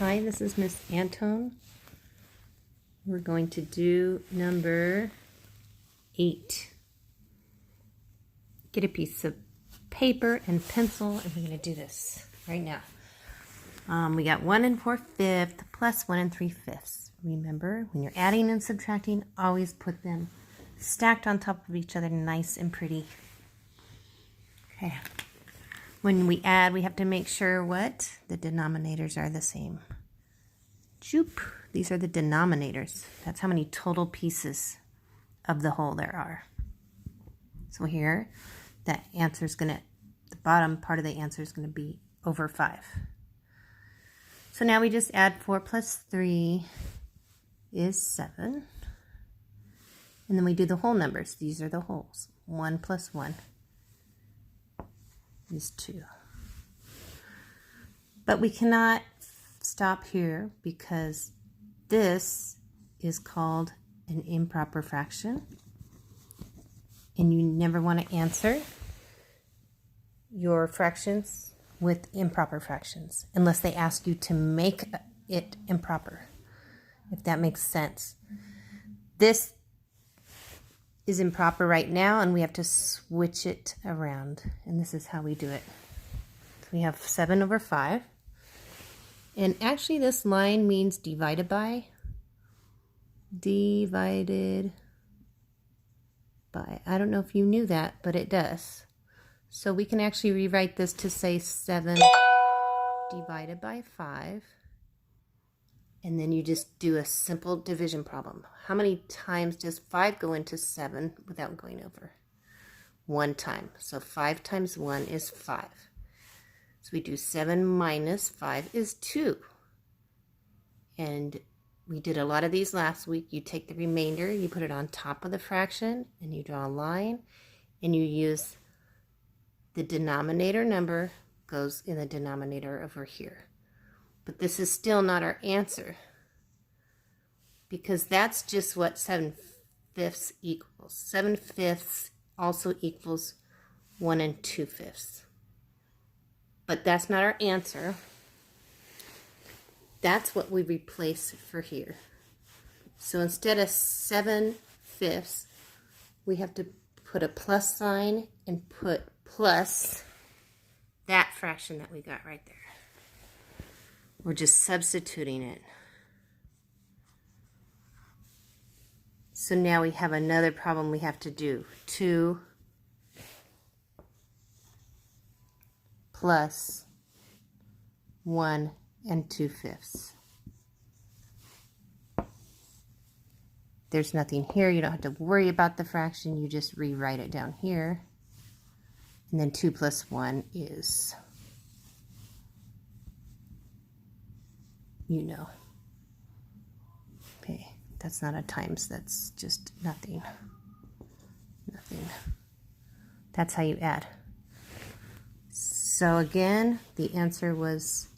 Hi, this is Miss Antone. We're going to do number 8. Get a piece of paper and pencil, and we're going to do this right now. We got 1 4/5 plus 1 3/5. Remember, when you're adding and subtracting, always put them stacked on top of each other, nice and pretty. Okay. When we add, we have to make sure what? The denominators are the same. Choop. These are the denominators. That's how many total pieces of the whole there are. So here, that answer is going to, the bottom part of the answer is going to be over 5. So now we just add 4 plus 3 is 7. And then we do the whole numbers. These are the wholes. 1 plus 1 is 2. But we cannot stop here because this is called an improper fraction. And you never want to answer your fractions with improper fractions unless they ask you to make it improper, if that makes sense. This is improper right now, and we have to switch it around. And this is how we do it. So we have 7 over 5. And actually this line means divided by. Divided by. I don't know if you knew that, but it does. So we can actually rewrite this to say 7 divided by 5. And then you just do a simple division problem. How many times does 5 go into 7 without going over? 1 time. So 5 times 1 is 5. So we do 7 minus 5 is 2. And we did a lot of these last week. You take the remainder, you put it on top of the fraction, and you draw a line, and you use the denominator number goes in the denominator over here. But this is still not our answer, because that's just what 7/5 equals. 7/5 also equals 1 2/5. But that's not our answer. That's what we replace for here. So instead of 7/5, we have to put a plus sign and put plus that fraction that we got right there. We're just substituting it. So now we have another problem we have to do. 2 plus 1 2/5. There's nothing here. You don't have to worry about the fraction. You just rewrite it down here. And then 2 plus 1 is, you know. Okay, that's not a times. That's just nothing. Nothing. That's how you add. So again, the answer was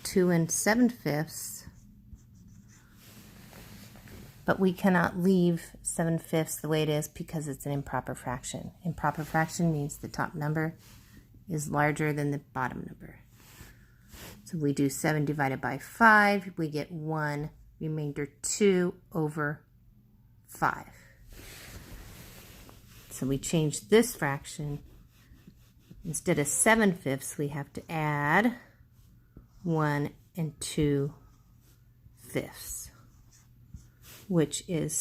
2 7/5. But we cannot leave 7/5 the way it is because it's an improper fraction. Improper fraction means the top number is larger than the bottom number. So we do 7 divided by 5. We get 1, remainder 2 over 5. So we change this fraction. Instead of 7/5, we have to add 1 2/5, which is